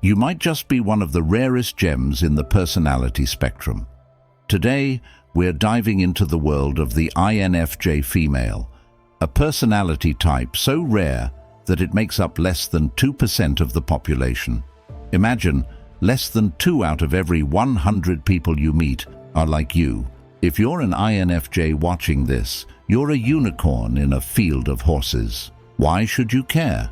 You might just be one of the rarest gems in the personality spectrum. Today, we're diving into the world of the INFJ female, a personality type so rare that it makes up less than 2% of the population. Imagine, less than 2 out of every 100 people you meet are like you. If you're an INFJ watching this, you're a unicorn in a field of horses. Why should you care?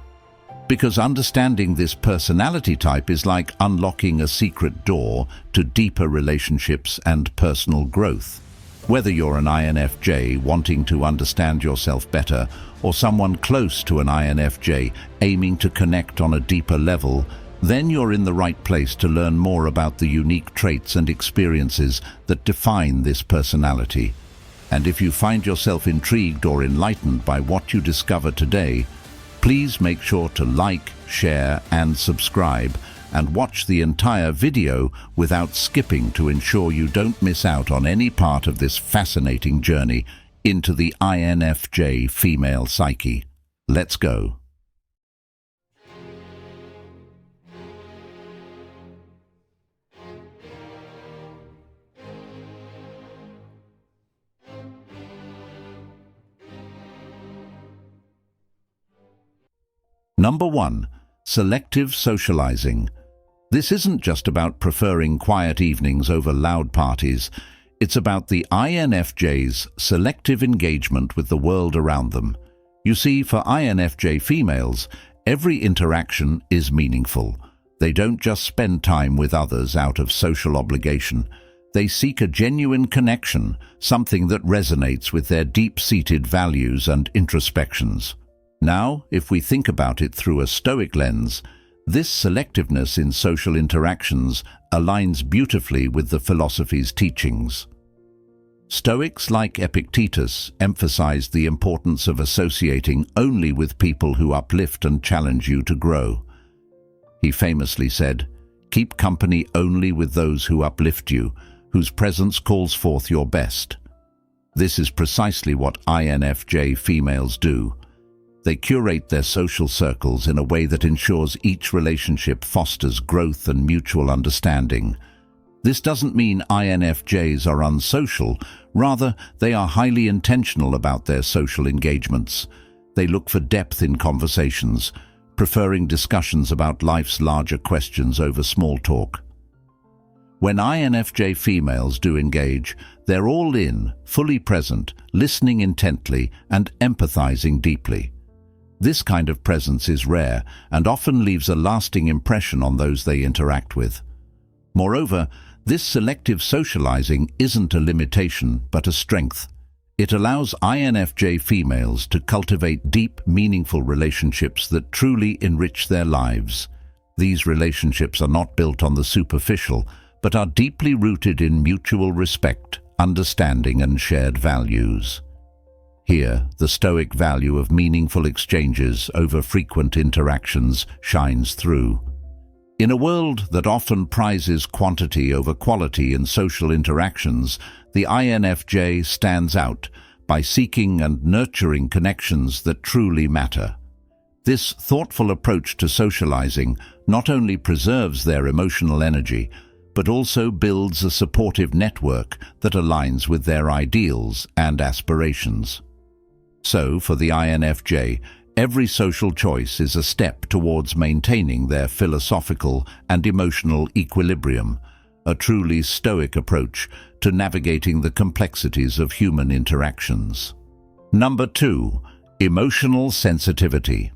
Because understanding this personality type is like unlocking a secret door to deeper relationships and personal growth. Whether you're an INFJ wanting to understand yourself better, or someone close to an INFJ aiming to connect on a deeper level, then you're in the right place to learn more about the unique traits and experiences that define this personality. And if you find yourself intrigued or enlightened by what you discover today, please make sure to like, share, and subscribe, and watch the entire video without skipping to ensure you don't miss out on any part of this fascinating journey into the INFJ female psyche. Let's go. Number 1. Selective socializing. This isn't just about preferring quiet evenings over loud parties. It's about the INFJ's selective engagement with the world around them. You see, for INFJ females, every interaction is meaningful. They don't just spend time with others out of social obligation. They seek a genuine connection, something that resonates with their deep-seated values and introspections. Now, if we think about it through a Stoic lens, this selectiveness in social interactions aligns beautifully with the philosophy's teachings. Stoics like Epictetus emphasized the importance of associating only with people who uplift and challenge you to grow. He famously said, "Keep company only with those who uplift you, whose presence calls forth your best." This is precisely what INFJ females do. They curate their social circles in a way that ensures each relationship fosters growth and mutual understanding. This doesn't mean INFJs are unsocial. Rather, they are highly intentional about their social engagements. They look for depth in conversations, preferring discussions about life's larger questions over small talk. When INFJ females do engage, they're all in, fully present, listening intently, and empathizing deeply. This kind of presence is rare and often leaves a lasting impression on those they interact with. Moreover, this selective socializing isn't a limitation but a strength. It allows INFJ females to cultivate deep, meaningful relationships that truly enrich their lives. These relationships are not built on the superficial, but are deeply rooted in mutual respect, understanding, and shared values. Here, the Stoic value of meaningful exchanges over frequent interactions shines through. In a world that often prizes quantity over quality in social interactions, the INFJ stands out by seeking and nurturing connections that truly matter. This thoughtful approach to socializing not only preserves their emotional energy, but also builds a supportive network that aligns with their ideals and aspirations. So, for the INFJ, every social choice is a step towards maintaining their philosophical and emotional equilibrium, a truly Stoic approach to navigating the complexities of human interactions. Number 2. Emotional sensitivity.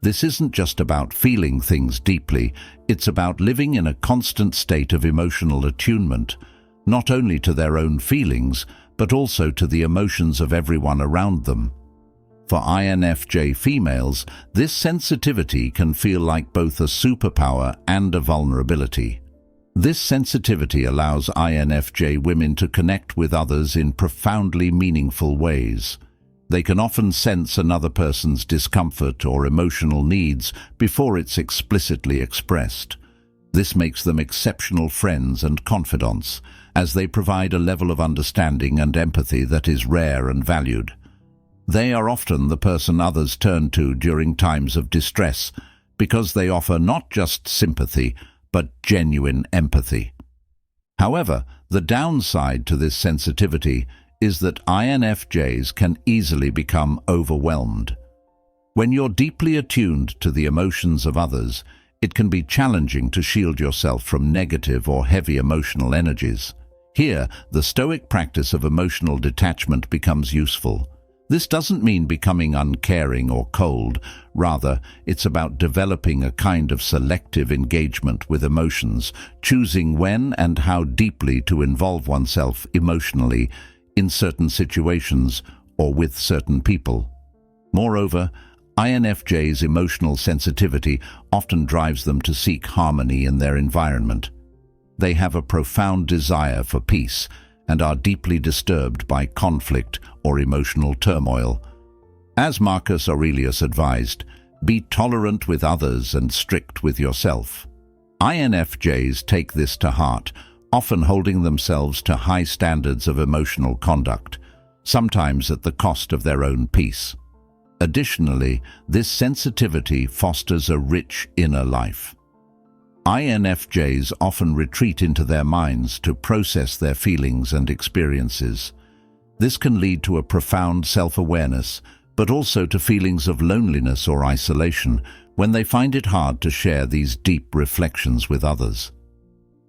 This isn't just about feeling things deeply, it's about living in a constant state of emotional attunement, not only to their own feelings, but also to the emotions of everyone around them. For INFJ females, this sensitivity can feel like both a superpower and a vulnerability. This sensitivity allows INFJ women to connect with others in profoundly meaningful ways. They can often sense another person's discomfort or emotional needs before it's explicitly expressed. This makes them exceptional friends and confidants, as they provide a level of understanding and empathy that is rare and valued. They are often the person others turn to during times of distress, because they offer not just sympathy, but genuine empathy. However, the downside to this sensitivity is that INFJs can easily become overwhelmed. When you're deeply attuned to the emotions of others, it can be challenging to shield yourself from negative or heavy emotional energies. Here, the Stoic practice of emotional detachment becomes useful. This doesn't mean becoming uncaring or cold. Rather, it's about developing a kind of selective engagement with emotions, choosing when and how deeply to involve oneself emotionally in certain situations or with certain people. Moreover, INFJ's emotional sensitivity often drives them to seek harmony in their environment. They have a profound desire for peace and are deeply disturbed by conflict or emotional turmoil. As Marcus Aurelius advised, be tolerant with others and strict with yourself. INFJs take this to heart, often holding themselves to high standards of emotional conduct, sometimes at the cost of their own peace. Additionally, this sensitivity fosters a rich inner life. INFJs often retreat into their minds to process their feelings and experiences. This can lead to a profound self-awareness, but also to feelings of loneliness or isolation when they find it hard to share these deep reflections with others.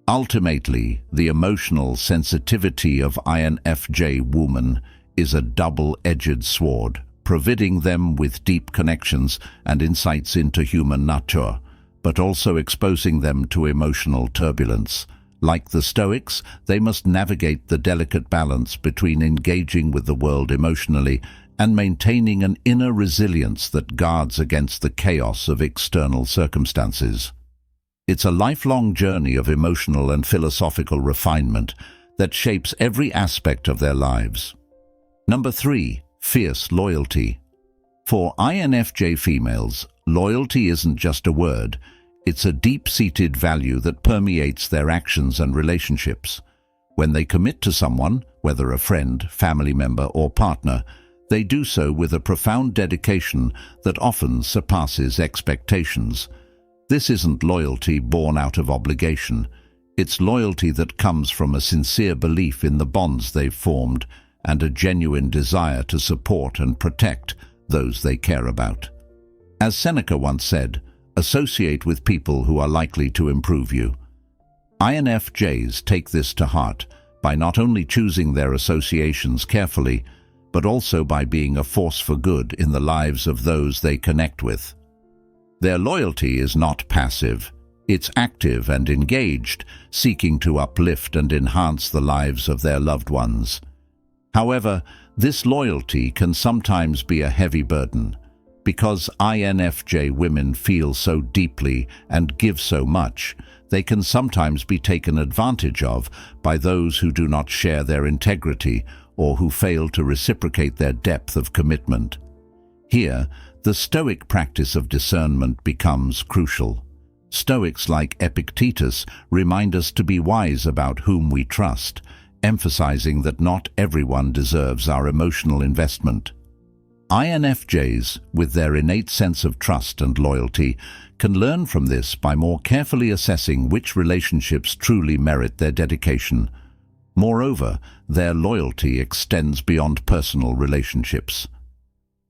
Ultimately, the emotional sensitivity of INFJ women is a double-edged sword, providing them with deep connections and insights into human nature, but also exposing them to emotional turbulence. Like the Stoics, they must navigate the delicate balance between engaging with the world emotionally and maintaining an inner resilience that guards against the chaos of external circumstances. It's a lifelong journey of emotional and philosophical refinement that shapes every aspect of their lives. Number 3. Fierce loyalty. For INFJ females, loyalty isn't just a word, it's a deep-seated value that permeates their actions and relationships. When they commit to someone, whether a friend, family member, or partner, they do so with a profound dedication that often surpasses expectations. This isn't loyalty born out of obligation. It's loyalty that comes from a sincere belief in the bonds they've formed and a genuine desire to support and protect those they care about. As Seneca once said, associate with people who are likely to improve you. INFJs take this to heart by not only choosing their associations carefully, but also by being a force for good in the lives of those they connect with. Their loyalty is not passive. It's active and engaged, seeking to uplift and enhance the lives of their loved ones. However, this loyalty can sometimes be a heavy burden. Because INFJ women feel so deeply and give so much, they can sometimes be taken advantage of by those who do not share their integrity or who fail to reciprocate their depth of commitment. Here, the Stoic practice of discernment becomes crucial. Stoics like Epictetus remind us to be wise about whom we trust, emphasizing that not everyone deserves our emotional investment. INFJs, with their innate sense of trust and loyalty, can learn from this by more carefully assessing which relationships truly merit their dedication. Moreover, their loyalty extends beyond personal relationships.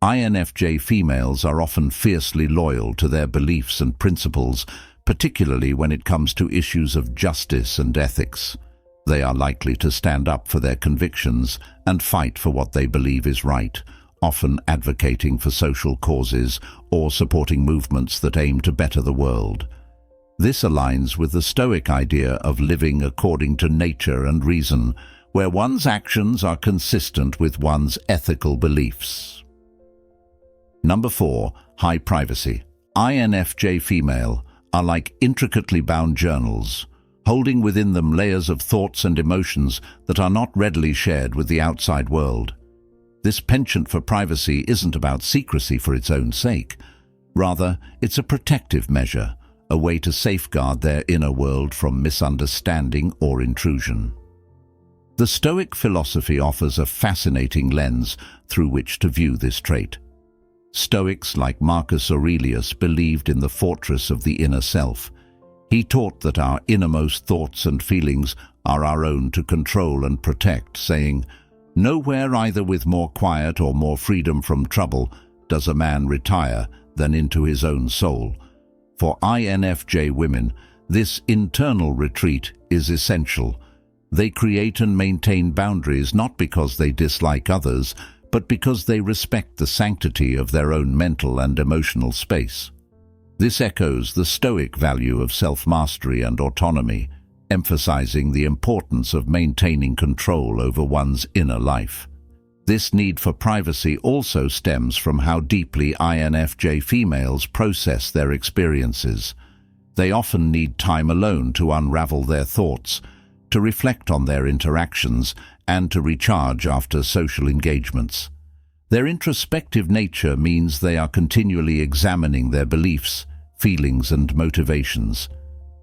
INFJ females are often fiercely loyal to their beliefs and principles, particularly when it comes to issues of justice and ethics. They are likely to stand up for their convictions and fight for what they believe is right, often advocating for social causes or supporting movements that aim to better the world. This aligns with the Stoic idea of living according to nature and reason, where one's actions are consistent with one's ethical beliefs. Number 4. High privacy. INFJ female are like intricately bound journals, holding within them layers of thoughts and emotions that are not readily shared with the outside world. This penchant for privacy isn't about secrecy for its own sake. Rather, it's a protective measure, a way to safeguard their inner world from misunderstanding or intrusion. The Stoic philosophy offers a fascinating lens through which to view this trait. Stoics like Marcus Aurelius believed in the fortress of the inner self. He taught that our innermost thoughts and feelings are our own to control and protect, saying, "Nowhere either with more quiet or more freedom from trouble does a man retire than into his own soul." For INFJ women, this internal retreat is essential. They create and maintain boundaries not because they dislike others, but because they respect the sanctity of their own mental and emotional space. This echoes the Stoic value of self-mastery and autonomy, emphasizing the importance of maintaining control over one's inner life. This need for privacy also stems from how deeply INFJ females process their experiences. They often need time alone to unravel their thoughts, to reflect on their interactions, and to recharge after social engagements. Their introspective nature means they are continually examining their beliefs, feelings, and motivations.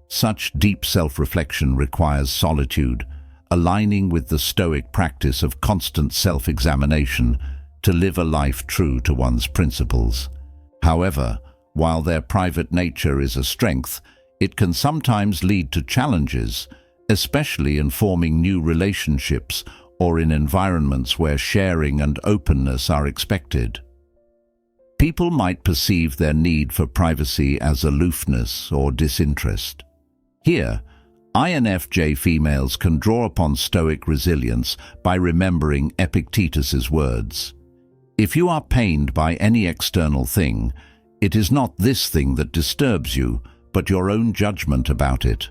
Such deep self-reflection requires solitude, aligning with the Stoic practice of constant self-examination to live a life true to one's principles. However, while their private nature is a strength, it can sometimes lead to challenges, especially in forming new relationships or in environments where sharing and openness are expected. People might perceive their need for privacy as aloofness or disinterest. Here, INFJ females can draw upon Stoic resilience by remembering Epictetus's words. "If you are pained by any external thing, it is not this thing that disturbs you, but your own judgment about it."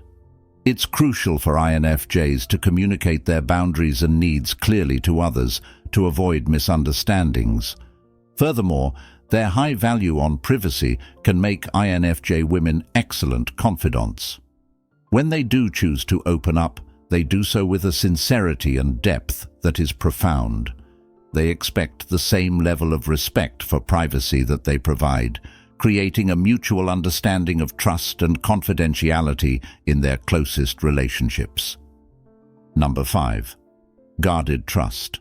It's crucial for INFJs to communicate their boundaries and needs clearly to others to avoid misunderstandings. Furthermore, their high value on privacy can make INFJ women excellent confidants. When they do choose to open up, they do so with a sincerity and depth that is profound. They expect the same level of respect for privacy that they provide, creating a mutual understanding of trust and confidentiality in their closest relationships. Number 5. Guarded trust.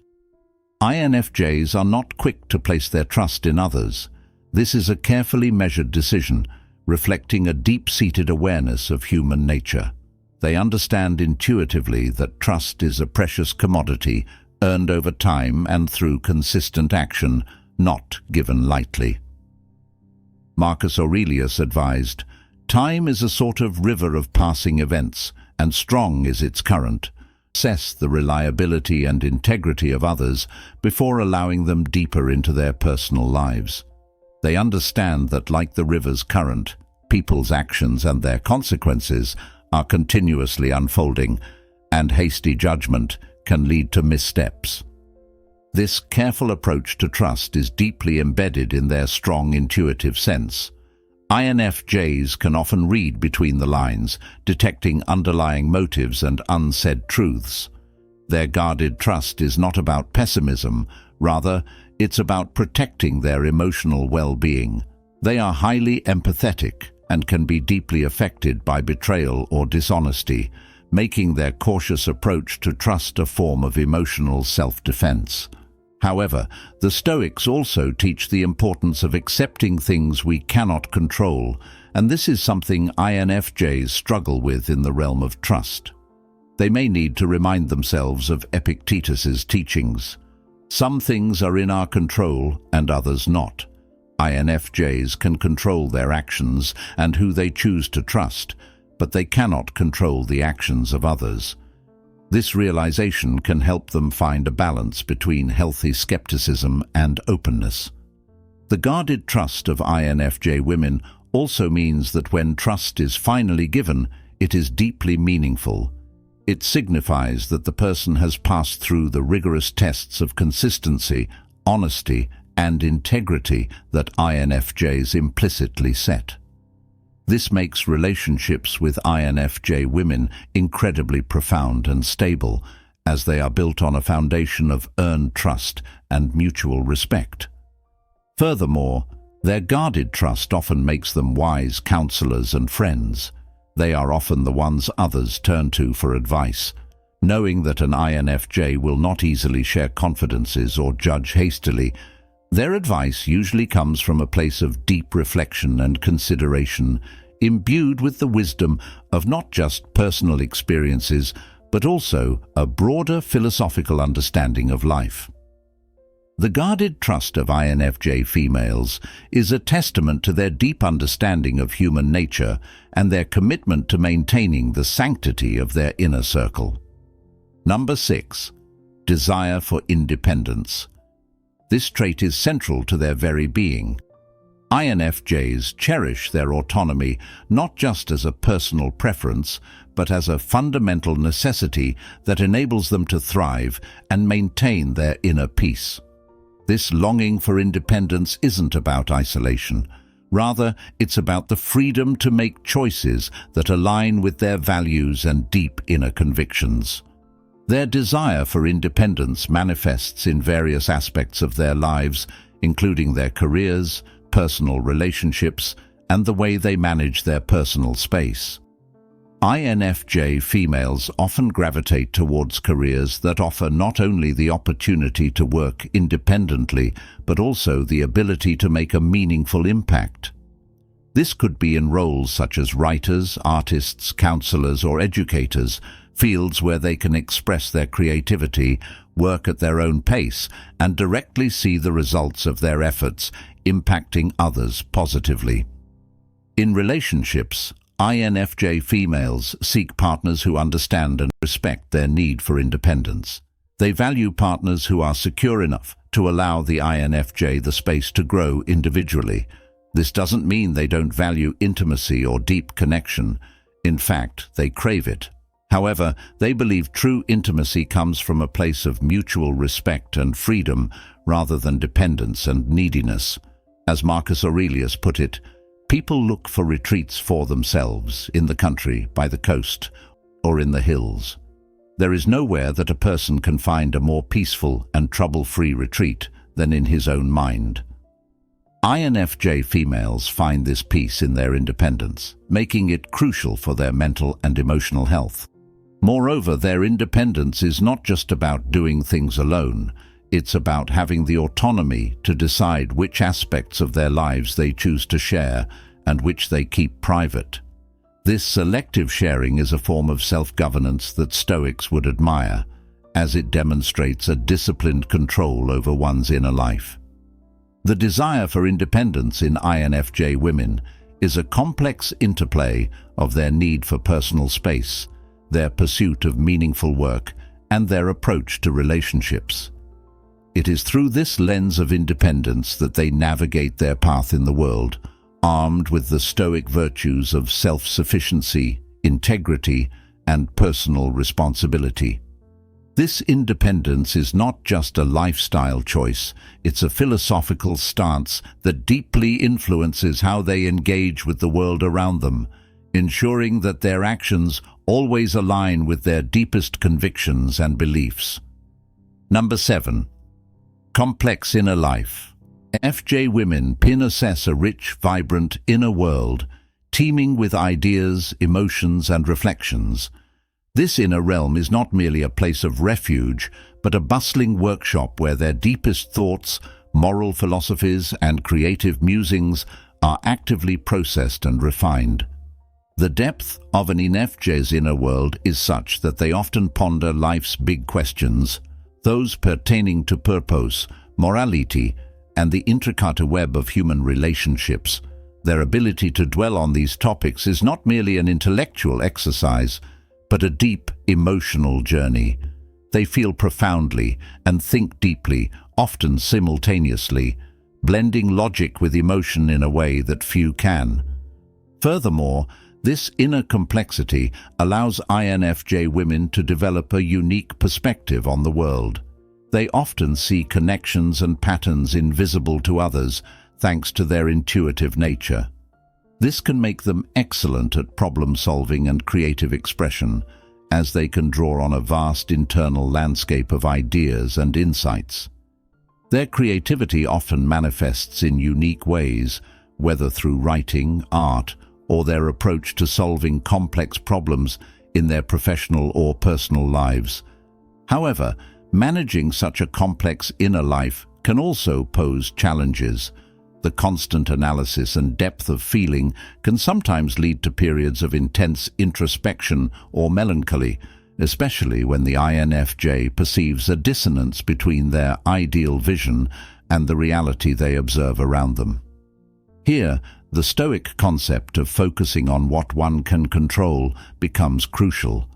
INFJs are not quick to place their trust in others. This is a carefully measured decision, reflecting a deep-seated awareness of human nature. They understand intuitively that trust is a precious commodity earned over time and through consistent action, not given lightly. Marcus Aurelius advised, "Time is a sort of river of passing events, and strong is its current. Assess the reliability and integrity of others before allowing them deeper into their personal lives." They understand that, like the river's current, people's actions and their consequences are continuously unfolding, and hasty judgment can lead to missteps. This careful approach to trust is deeply embedded in their strong intuitive sense. INFJs can often read between the lines, detecting underlying motives and unsaid truths. Their guarded trust is not about pessimism, rather, it's about protecting their emotional well-being. They are highly empathetic and can be deeply affected by betrayal or dishonesty, making their cautious approach to trust a form of emotional self-defense. However, the Stoics also teach the importance of accepting things we cannot control, and this is something INFJs struggle with in the realm of trust. They may need to remind themselves of Epictetus's teachings. Some things are in our control and others not. INFJs can control their actions and who they choose to trust, but they cannot control the actions of others. This realization can help them find a balance between healthy skepticism and openness. The guarded trust of INFJ women also means that when trust is finally given, it is deeply meaningful. It signifies that the person has passed through the rigorous tests of consistency, honesty, and integrity that INFJs implicitly set. This makes relationships with INFJ women incredibly profound and stable, as they are built on a foundation of earned trust and mutual respect. Furthermore, their guarded trust often makes them wise counselors and friends. They are often the ones others turn to for advice, knowing that an INFJ will not easily share confidences or judge hastily. Their advice usually comes from a place of deep reflection and consideration, imbued with the wisdom of not just personal experiences, but also a broader philosophical understanding of life. The guarded trust of INFJ females is a testament to their deep understanding of human nature and their commitment to maintaining the sanctity of their inner circle. Number 6. Desire for independence. This trait is central to their very being. INFJs cherish their autonomy not just as a personal preference, but as a fundamental necessity that enables them to thrive and maintain their inner peace. This longing for independence isn't about isolation. Rather, it's about the freedom to make choices that align with their values and deep inner convictions. Their desire for independence manifests in various aspects of their lives, including their careers, personal relationships, and the way they manage their personal space. INFJ females often gravitate towards careers that offer not only the opportunity to work independently, but also the ability to make a meaningful impact. This could be in roles such as writers, artists, counselors, or educators, fields where they can express their creativity, work at their own pace, and directly see the results of their efforts, impacting others positively. In relationships, INFJ females seek partners who understand and respect their need for independence. They value partners who are secure enough to allow the INFJ the space to grow individually. This doesn't mean they don't value intimacy or deep connection. In fact, they crave it. However, they believe true intimacy comes from a place of mutual respect and freedom rather than dependence and neediness. As Marcus Aurelius put it, people look for retreats for themselves in the country, by the coast, or in the hills. There is nowhere that a person can find a more peaceful and trouble-free retreat than in his own mind. INFJ females find this peace in their independence, making it crucial for their mental and emotional health. Moreover, their independence is not just about doing things alone. It's about having the autonomy to decide which aspects of their lives they choose to share and which they keep private. This selective sharing is a form of self-governance that Stoics would admire, as it demonstrates a disciplined control over one's inner life. The desire for independence in INFJ women is a complex interplay of their need for personal space, their pursuit of meaningful work, and their approach to relationships. It is through this lens of independence that they navigate their path in the world, armed with the Stoic virtues of self-sufficiency, integrity, and personal responsibility. This independence is not just a lifestyle choice, it's a philosophical stance that deeply influences how they engage with the world around them, ensuring that their actions always align with their deepest convictions and beliefs. Number 7. Complex inner life. FJ women possess a rich, vibrant inner world, teeming with ideas, emotions, and reflections. This inner realm is not merely a place of refuge, but a bustling workshop where their deepest thoughts, moral philosophies, and creative musings are actively processed and refined. The depth of an INFJ's inner world is such that they often ponder life's big questions, those pertaining to purpose, morality, and the intricate web of human relationships. Their ability to dwell on these topics is not merely an intellectual exercise, but a deep emotional journey. They feel profoundly and think deeply, often simultaneously, blending logic with emotion in a way that few can. Furthermore, this inner complexity allows INFJ women to develop a unique perspective on the world. They often see connections and patterns invisible to others thanks to their intuitive nature. This can make them excellent at problem-solving and creative expression, as they can draw on a vast internal landscape of ideas and insights. Their creativity often manifests in unique ways, whether through writing, art, or their approach to solving complex problems in their professional or personal lives. However, managing such a complex inner life can also pose challenges. The constant analysis and depth of feeling can sometimes lead to periods of intense introspection or melancholy, especially when the INFJ perceives a dissonance between their ideal vision and the reality they observe around them. Here, the Stoic concept of focusing on what one can control becomes crucial.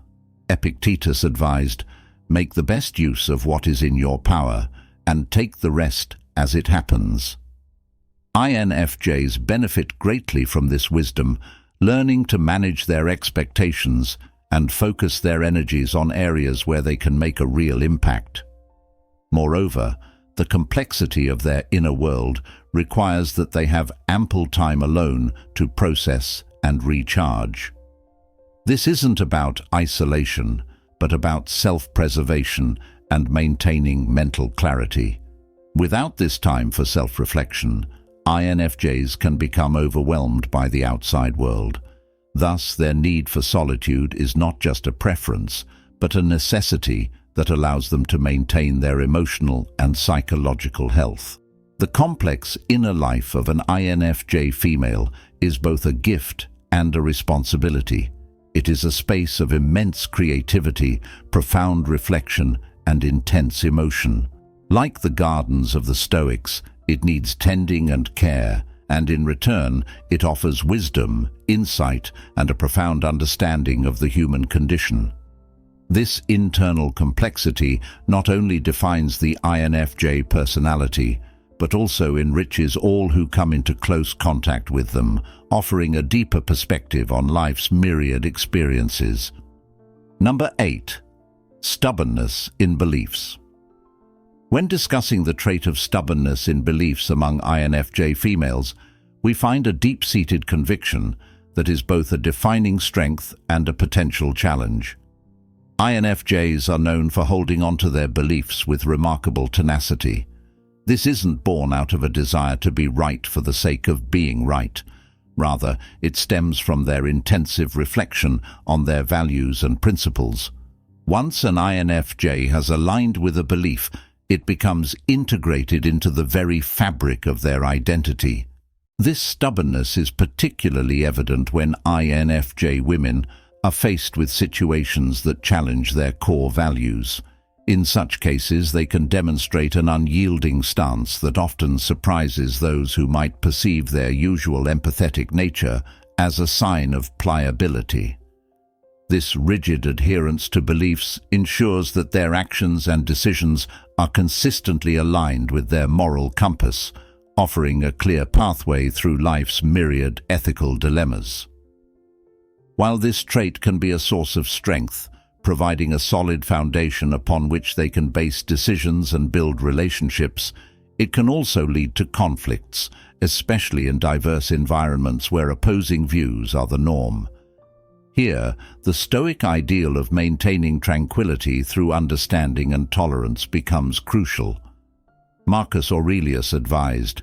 Epictetus advised, "Make the best use of what is in your power, and take the rest as it happens." INFJs benefit greatly from this wisdom, learning to manage their expectations and focus their energies on areas where they can make a real impact. Moreover, the complexity of their inner world requires that they have ample time alone to process and recharge. This isn't about isolation, but about self-preservation and maintaining mental clarity. Without this time for self-reflection, INFJs can become overwhelmed by the outside world. Thus, their need for solitude is not just a preference, but a necessity that allows them to maintain their emotional and psychological health. The complex inner life of an INFJ female is both a gift and a responsibility. It is a space of immense creativity, profound reflection, and intense emotion. Like the gardens of the Stoics, it needs tending and care, and in return, it offers wisdom, insight, and a profound understanding of the human condition. This internal complexity not only defines the INFJ personality, but also enriches all who come into close contact with them, offering a deeper perspective on life's myriad experiences. Number 8. Stubbornness in beliefs. When discussing the trait of stubbornness in beliefs among INFJ females, we find a deep-seated conviction that is both a defining strength and a potential challenge. INFJs are known for holding on to their beliefs with remarkable tenacity. This isn't born out of a desire to be right for the sake of being right. Rather, it stems from their intensive reflection on their values and principles. Once an INFJ has aligned with a belief, it becomes integrated into the very fabric of their identity. This stubbornness is particularly evident when INFJ women are faced with situations that challenge their core values. In such cases, they can demonstrate an unyielding stance that often surprises those who might perceive their usual empathetic nature as a sign of pliability. This rigid adherence to beliefs ensures that their actions and decisions are consistently aligned with their moral compass, offering a clear pathway through life's myriad ethical dilemmas. While this trait can be a source of strength, providing a solid foundation upon which they can base decisions and build relationships, it can also lead to conflicts, especially in diverse environments where opposing views are the norm. Here, the Stoic ideal of maintaining tranquility through understanding and tolerance becomes crucial. Marcus Aurelius advised,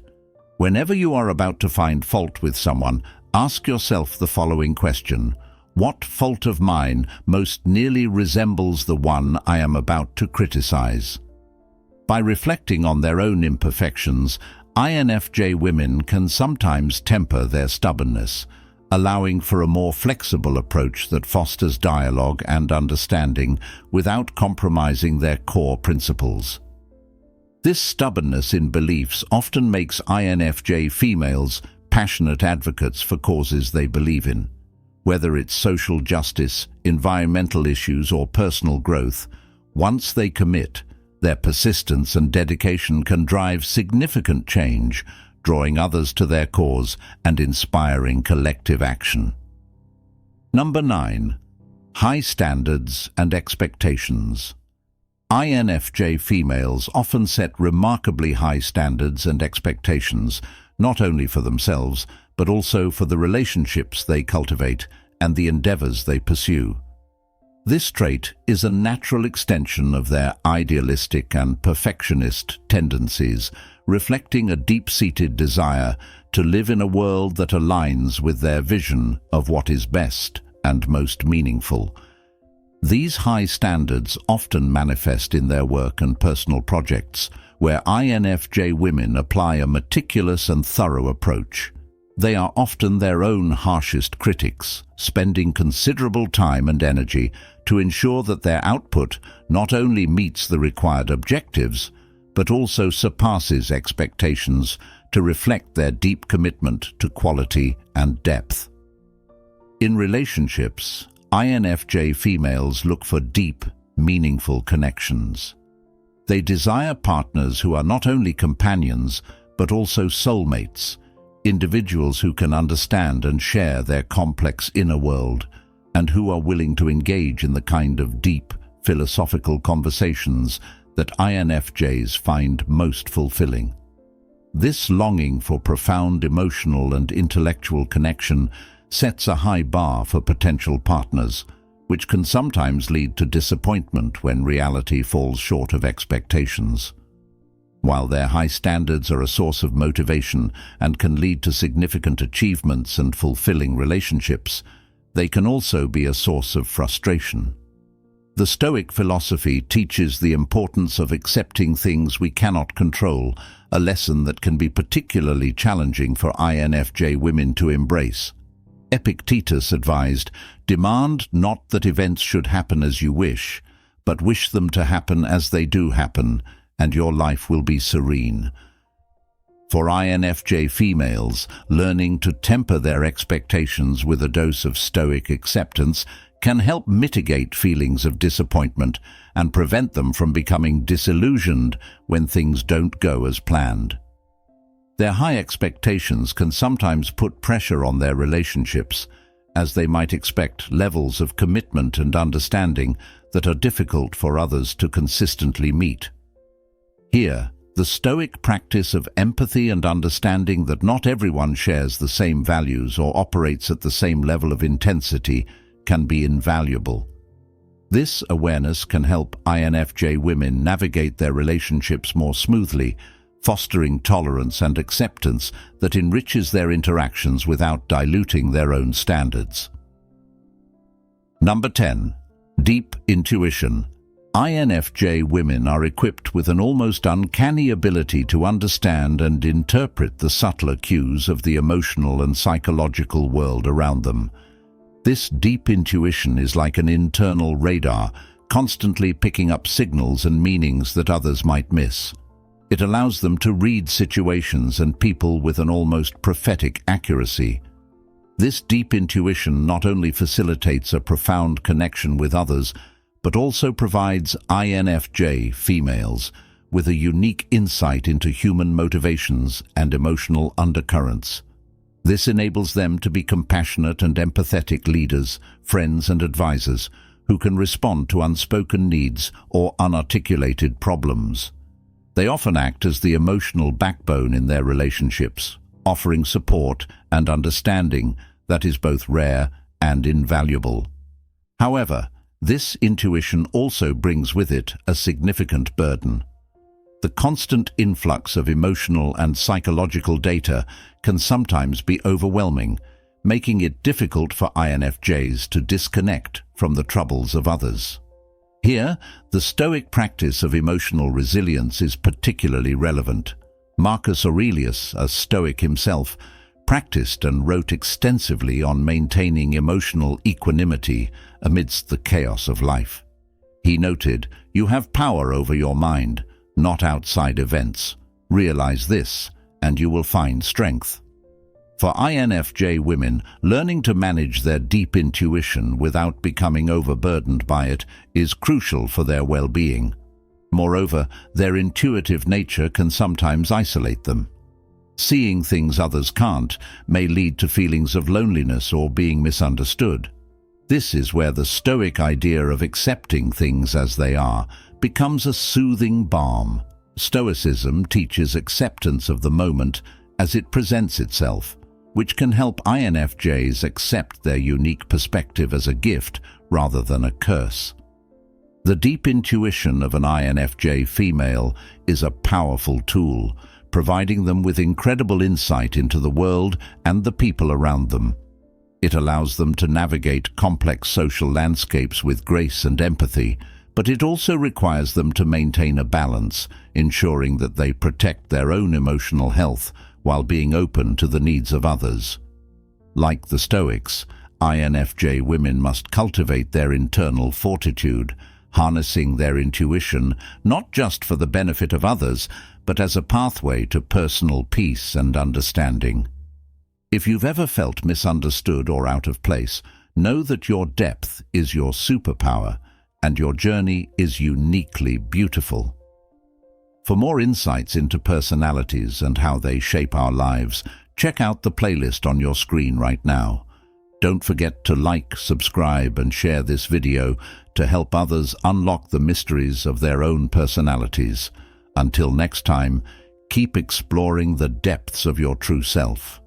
"Whenever you are about to find fault with someone, ask yourself the following question: what fault of mine most nearly resembles the one I am about to criticize?" By reflecting on their own imperfections, INFJ women can sometimes temper their stubbornness, allowing for a more flexible approach that fosters dialogue and understanding without compromising their core principles. This stubbornness in beliefs often makes INFJ females passionate advocates for causes they believe in. Whether it's social justice, environmental issues, or personal growth, once they commit, their persistence and dedication can drive significant change, drawing others to their cause and inspiring collective action. Number 9. High standards and expectations. INFJ females often set remarkably high standards and expectations, not only for themselves, but also for the relationships they cultivate and the endeavors they pursue. This trait is a natural extension of their idealistic and perfectionist tendencies, reflecting a deep-seated desire to live in a world that aligns with their vision of what is best and most meaningful. These high standards often manifest in their work and personal projects, where INFJ women apply a meticulous and thorough approach. They are often their own harshest critics, spending considerable time and energy to ensure that their output not only meets the required objectives, but also surpasses expectations to reflect their deep commitment to quality and depth. In relationships, INFJ females look for deep, meaningful connections. They desire partners who are not only companions, but also soulmates, individuals who can understand and share their complex inner world, and who are willing to engage in the kind of deep, philosophical conversations that INFJs find most fulfilling. This longing for profound emotional and intellectual connection sets a high bar for potential partners, which can sometimes lead to disappointment when reality falls short of expectations. While their high standards are a source of motivation and can lead to significant achievements and fulfilling relationships, they can also be a source of frustration. The Stoic philosophy teaches the importance of accepting things we cannot control, a lesson that can be particularly challenging for INFJ women to embrace. Epictetus advised, "Demand not that events should happen as you wish, but wish them to happen as they do happen, and your life will be serene." For INFJ females, learning to temper their expectations with a dose of Stoic acceptance can help mitigate feelings of disappointment and prevent them from becoming disillusioned when things don't go as planned. Their high expectations can sometimes put pressure on their relationships, as they might expect levels of commitment and understanding that are difficult for others to consistently meet. Here, the Stoic practice of empathy and understanding that not everyone shares the same values or operates at the same level of intensity can be invaluable. This awareness can help INFJ women navigate their relationships more smoothly, fostering tolerance and acceptance that enriches their interactions without diluting their own standards. Number 10. Deep intuition. INFJ women are equipped with an almost uncanny ability to understand and interpret the subtler cues of the emotional and psychological world around them. This deep intuition is like an internal radar, constantly picking up signals and meanings that others might miss. It allows them to read situations and people with an almost prophetic accuracy. This deep intuition not only facilitates a profound connection with others, but also provides INFJ females with a unique insight into human motivations and emotional undercurrents. This enables them to be compassionate and empathetic leaders, friends and advisors who can respond to unspoken needs or unarticulated problems. They often act as the emotional backbone in their relationships, offering support and understanding that is both rare and invaluable. However, this intuition also brings with it a significant burden. The constant influx of emotional and psychological data can sometimes be overwhelming, making it difficult for INFJs to disconnect from the troubles of others. Here, the Stoic practice of emotional resilience is particularly relevant. Marcus Aurelius, a Stoic himself, practiced and wrote extensively on maintaining emotional equanimity amidst the chaos of life. He noted, "You have power over your mind, not outside events. Realize this, and you will find strength." For INFJ women, learning to manage their deep intuition without becoming overburdened by it is crucial for their well-being. Moreover, their intuitive nature can sometimes isolate them. Seeing things others can't may lead to feelings of loneliness or being misunderstood. This is where the Stoic idea of accepting things as they are becomes a soothing balm. Stoicism teaches acceptance of the moment as it presents itself, which can help INFJs accept their unique perspective as a gift rather than a curse. The deep intuition of an INFJ female is a powerful tool, providing them with incredible insight into the world and the people around them. It allows them to navigate complex social landscapes with grace and empathy, but it also requires them to maintain a balance, ensuring that they protect their own emotional health while being open to the needs of others. Like the Stoics, INFJ women must cultivate their internal fortitude, harnessing their intuition not just for the benefit of others, but as a pathway to personal peace and understanding. If you've ever felt misunderstood or out of place, know that your depth is your superpower and your journey is uniquely beautiful. For more insights into personalities and how they shape our lives, check out the playlist on your screen right now. Don't forget to like, subscribe, and share this video to help others unlock the mysteries of their own personalities. Until next time, keep exploring the depths of your true self.